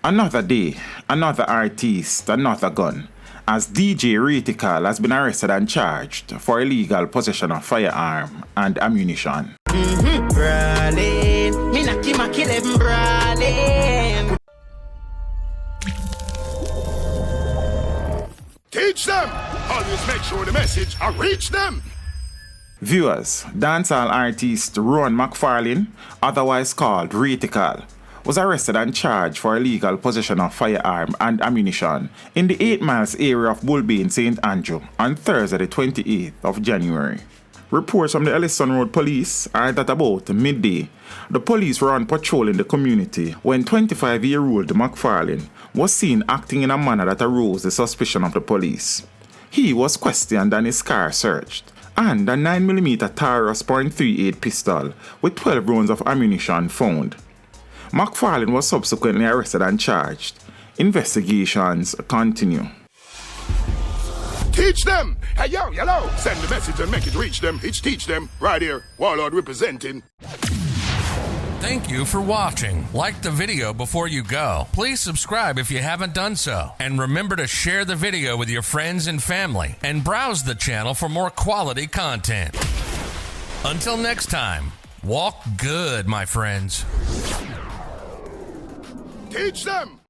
Another day, another artiste, another gun, as Deejay RYTIKAL has been arrested and charged for illegal possession of firearm and ammunition. Brawling, me knock him a kill him brawling. Teach them! Always make sure the message I reach them! Viewers, dancehall artist Rohan McFarlane, otherwise called RYTIKAL, was arrested and charged for illegal possession of firearm and ammunition in the 8 Miles area of Bullbane, St. Andrew on Thursday the 28th of January. Reports from the Ellison Road Police are that about midday, the police were on patrol in the community when 25-year-old McFarlane was seen acting in a manner that aroused the suspicion of the police. He was questioned and his car searched, and a 9mm Taurus .38 pistol with 12 rounds of ammunition found. McFarlane was subsequently arrested and charged. Investigations continue. Teach them! Hey yo, hello! Send the message and make it reach them. It's teach them. Right here, Warlord representing. Thank you for watching. Like the video before you go. Please subscribe if you haven't done so. And remember to share the video with your friends and family. And browse the channel for more quality content. Until next time, walk good, my friends. Teach them!